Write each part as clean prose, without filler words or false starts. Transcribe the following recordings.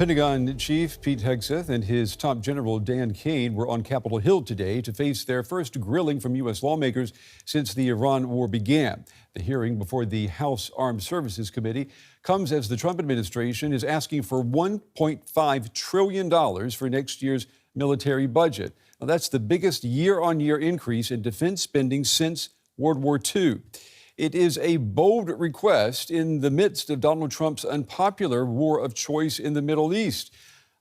Pentagon Chief Pete Hegseth and his top general Dan Caine were on Capitol Hill today to face their first grilling from U.S. lawmakers since the Iran war began. The hearing before the House Armed Services Committee comes as the Trump administration is asking for $1.5 trillion for next year's military budget. Now, that's the biggest year-on-year increase in defense spending since World War II. It is a bold request in the midst of Donald Trump's unpopular war of choice in the Middle East,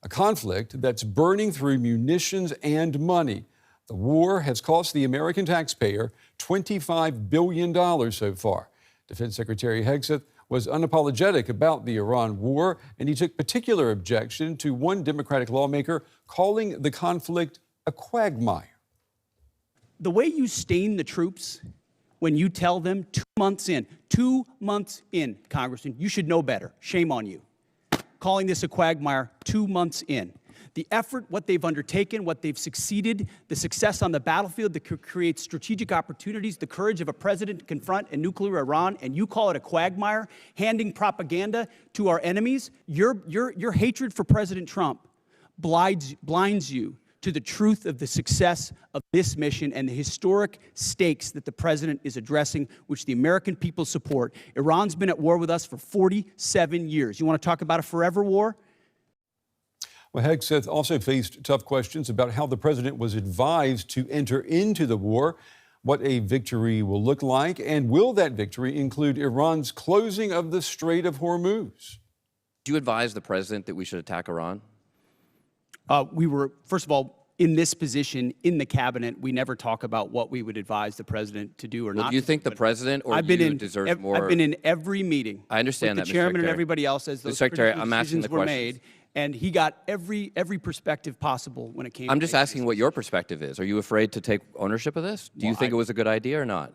a conflict that's burning through munitions and money. The war has cost the American taxpayer $25 billion so far. Defense Secretary Hegseth was unapologetic about the Iran war, and he took particular objection to one Democratic lawmaker calling the conflict a quagmire. The way you stain the troops when you tell them 2 months in, Congressman, you should know better. Shame on you. Calling this a quagmire 2 months in. The effort, what they've undertaken, what they've succeeded, the success on the battlefield that creates strategic opportunities, the courage of a president to confront a nuclear Iran, and you call it a quagmire, handing propaganda to our enemies. Your hatred for President Trump blinds you to the truth of the success of this mission and the historic stakes that the president is addressing, which the American people support. Iran's been at war with us for 47 years. You want to talk about a forever war? Well, Hegseth also faced tough questions about how the president was advised to enter into the war, what a victory will look like, and will that victory include Iran's closing of the Strait of Hormuz? Do you advise the president that we should attack Iran? We were, first of all, in this position in the cabinet, we never talk about what we would advise the president to do or not. Do you think the president or you deserve more? I've been in every meeting. I understand with that, the chairman Mr. and everybody else as those Secretary, I'm asking decisions the were questions. made, and he got every perspective possible when it came. I'm to just asking what your perspective is. Are you afraid to take ownership of this? Do you think it was a good idea or not?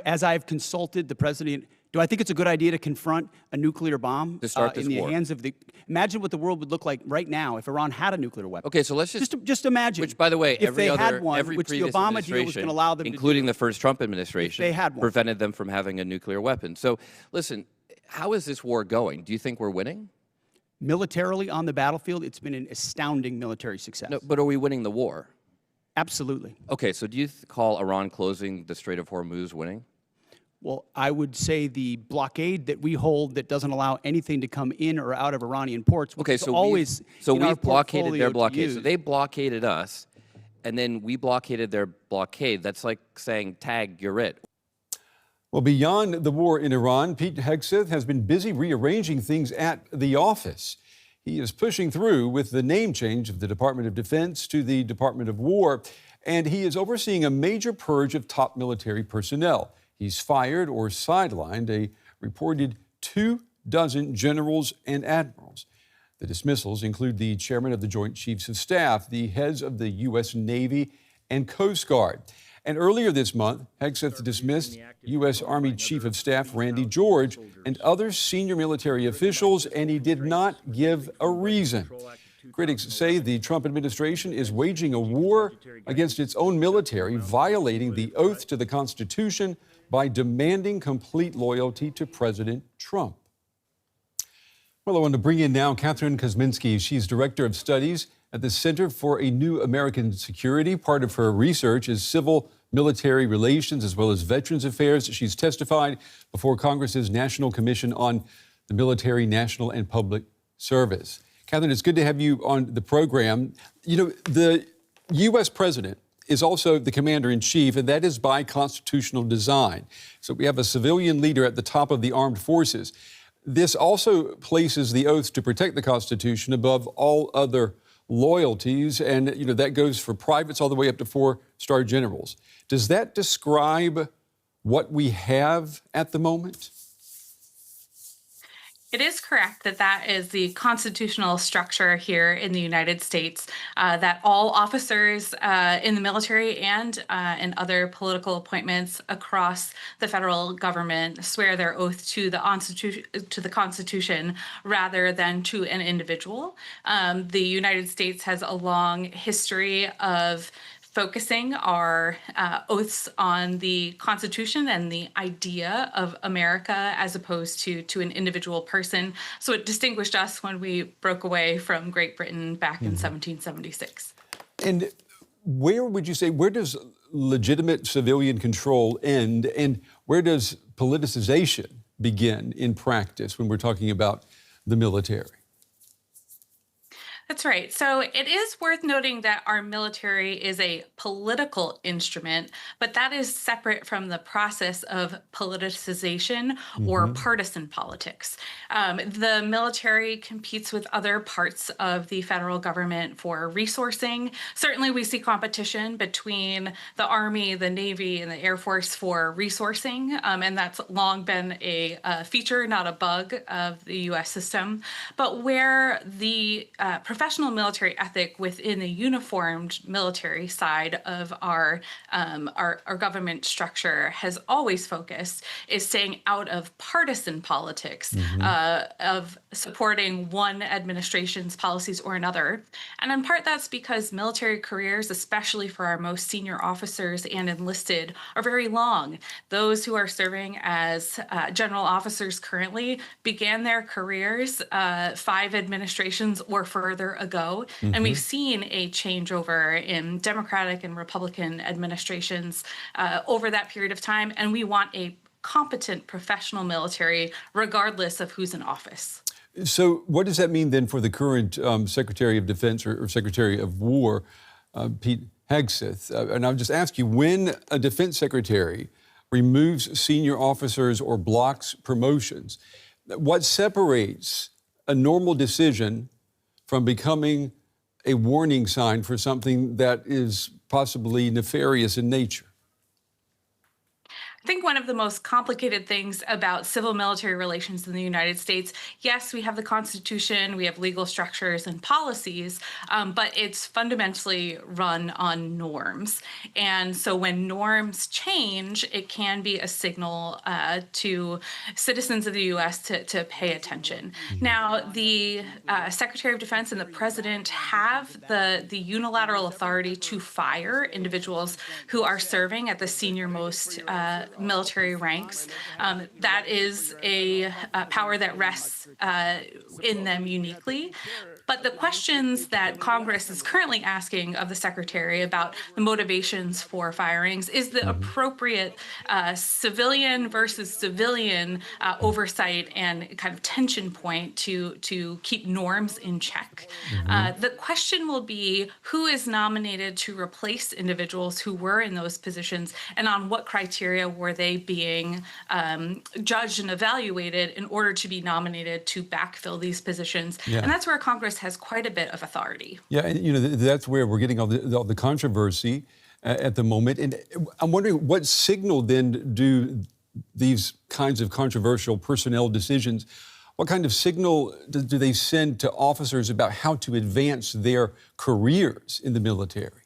As I've consulted the president, do I think it's a good idea to confront a nuclear bomb To start this in the war. hands of the? Imagine what the world would look like right now if Iran had a nuclear weapon. Okay, so let's just imagine. Which, by the way, if every they had one, every which the previous Obama deal was going to allow them, including to do, the first Trump administration, they had one. prevented them from having a nuclear weapon. So, listen, how is this war going? Do you think we're winning? Militarily on the battlefield, it's been an astounding military success. No, but are we winning the war? Absolutely. Okay, so do you call Iran closing the Strait of Hormuz winning? Well, I would say the blockade that we hold that doesn't allow anything to come in or out of Iranian ports, which is always we've blockaded their blockade. So they blockaded us, and then we blockaded their blockade. That's like saying, tag, you're it. Well, beyond the war in Iran, Pete Hegseth has been busy rearranging things at the office. He is pushing through with the name change of the Department of Defense to the Department of War, and he is overseeing a major purge of top military personnel. He's fired or sidelined a reported 24 generals and admirals. The dismissals include the chairman of the Joint Chiefs of Staff, the heads of the U.S. Navy and Coast Guard. And earlier this month, Hegseth dismissed U.S. Army Chief of Staff Randy George and other senior military officials, and he did not give a reason. Critics say the Trump administration is waging a war against its own military, violating the oath to the Constitution by demanding complete loyalty to President Trump. Well, I want to bring in now Katherine Kuzminski. She's Director of Studies at the Center for a New American Security. Part of her research is civil-military relations as well as Veterans Affairs. She's testified before Congress's National Commission on the Military, National, and Public Service. Katherine, it's good to have you on the program. You know, the U.S. president is also the commander-in-chief, and that is by constitutional design. So we have a civilian leader at the top of the armed forces. This also places the oath to protect the Constitution above all other loyalties, and you know that goes for privates all the way up to 4-star generals. Does that describe what we have at the moment? It is correct that that is the constitutional structure here in the United States, that all officers in the military and in other political appointments across the federal government swear their oath to the Constitution rather than to an individual. The United States has a long history of focusing our oaths on the Constitution and the idea of America as opposed to an individual person. So it distinguished us when we broke away from Great Britain back in 1776. And where would you say, where does legitimate civilian control end and where does politicization begin in practice when we're talking about the military? That's right. So it is worth noting that our military is a political instrument, but that is separate from the process of politicization or partisan politics. The military competes with other parts of the federal government for resourcing. Certainly, we see competition between the Army, the Navy, and the Air Force for resourcing, and that's long been a feature, not a bug, of the U.S. system. But where the professional military ethic within the uniformed military side of our government structure has always focused is staying out of partisan politics, of supporting one administration's policies or another. And in part, that's because military careers, especially for our most senior officers and enlisted, are very long. Those who are serving as general officers currently began their careers 5 administrations or further ago. And we've seen a changeover in Democratic and Republican administrations over that period of time. And we want a competent professional military, regardless of who's in office. So what does that mean then for the current Secretary of Defense or Secretary of War, Pete Hegseth? And I'll just ask you, when a defense secretary removes senior officers or blocks promotions, what separates a normal decision from becoming a warning sign for something that is possibly nefarious in nature? I think one of the most complicated things about civil-military relations in the United States, yes, we have the Constitution, we have legal structures and policies, but it's fundamentally run on norms. And so when norms change, it can be a signal to citizens of the U.S. to pay attention. Now, the Secretary of Defense and the President have the unilateral authority to fire individuals who are serving at the senior-most military ranks. That is a power that rests in them uniquely. But the questions that Congress is currently asking of the Secretary about the motivations for firings is the appropriate civilian versus civilian oversight and kind of tension point to keep norms in check. The question will be who is nominated to replace individuals who were in those positions and on what criteria were they being judged and evaluated in order to be nominated to backfill these positions. And that's where Congress has quite a bit of authority. Yeah, and that's where we're getting all the controversy at the moment. And I'm wondering, what signal then do these kinds of controversial personnel decisions, what kind of signal do they send to officers about how to advance their careers in the military?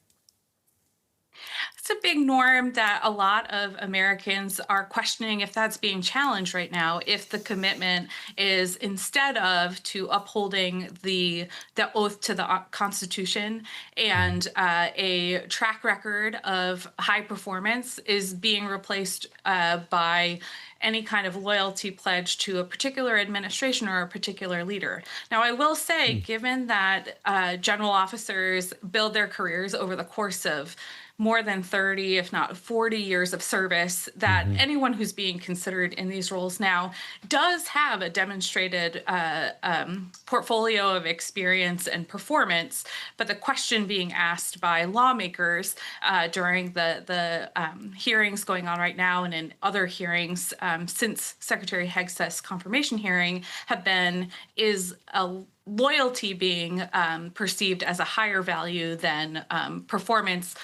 It's a big norm that a lot of Americans are questioning if that's being challenged right now, if the commitment is instead of to upholding the oath to the Constitution and a track record of high performance is being replaced by any kind of loyalty pledge to a particular administration or a particular leader. Now, I will say, given that general officers build their careers over the course of more than 30, if not 40 years of service, that anyone who's being considered in these roles now does have a demonstrated portfolio of experience and performance. But the question being asked by lawmakers during the hearings going on right now and in other hearings since Secretary Hegseth's confirmation hearing have been, is a loyalty being perceived as a higher value than performance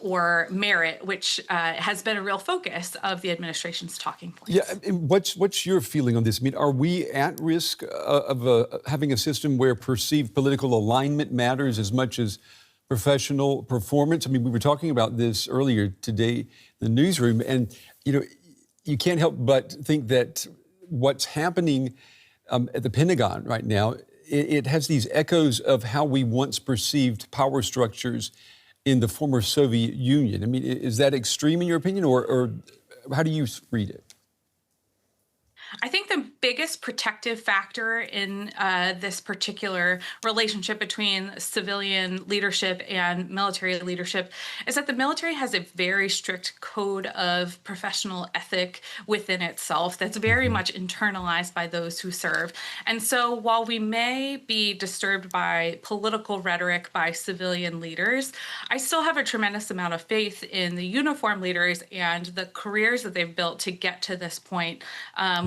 or merit, which has been a real focus of the administration's talking points. Yeah, and what's your feeling on this? I mean, are we at risk of having a system where perceived political alignment matters as much as professional performance? I mean, we were talking about this earlier today in the newsroom, and you can't help but think that what's happening at the Pentagon right now, it has these echoes of how we once perceived power structures in the former Soviet Union. I mean, is that extreme in your opinion, or how do you read it? I think the biggest protective factor in this particular relationship between civilian leadership and military leadership is that the military has a very strict code of professional ethic within itself that's very much internalized by those who serve. And so while we may be disturbed by political rhetoric by civilian leaders, I still have a tremendous amount of faith in the uniformed leaders and the careers that they've built to get to this point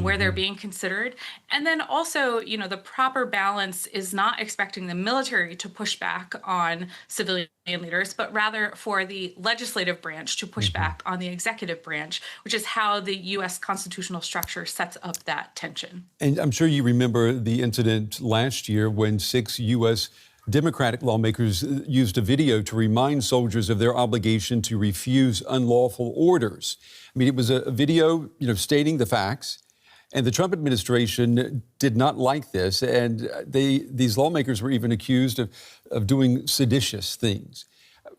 where they're being considered. And then also, you know, the proper balance is not expecting the military to push back on civilian leaders, but rather for the legislative branch to push back on the executive branch, which is how the U.S. constitutional structure sets up that tension. And I'm sure you remember the incident last year when 6 U.S. Democratic lawmakers used a video to remind soldiers of their obligation to refuse unlawful orders. I mean, it was a video, you know, stating the facts. And the Trump administration did not like this, and these lawmakers were even accused of doing seditious things.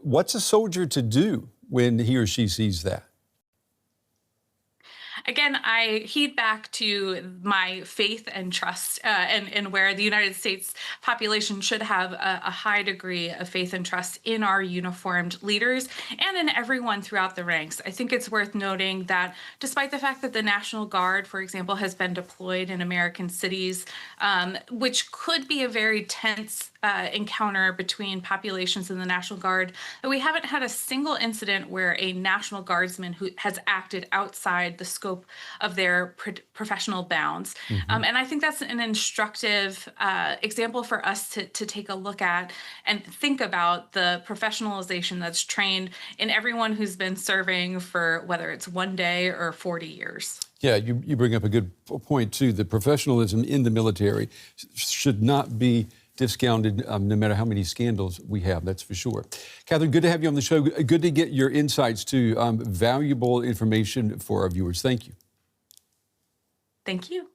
What's a soldier to do when he or she sees that? Again, I heed back to my faith and trust and where the United States population should have a high degree of faith and trust in our uniformed leaders and in everyone throughout the ranks. I think it's worth noting that despite the fact that the National Guard, for example, has been deployed in American cities, which could be a very tense encounter between populations and the National Guard, that we haven't had a single incident where a National Guardsman who has acted outside the scope of their professional bounds. And I think that's an instructive example for us to take a look at and think about the professionalization that's trained in everyone who's been serving for whether it's 1 day or 40 years. Yeah, you bring up a good point, too. The professionalism in the military should not be discounted, no matter how many scandals we have, that's for sure. Katherine, good to have you on the show. Good to get your insights to valuable information for our viewers. Thank you. Thank you.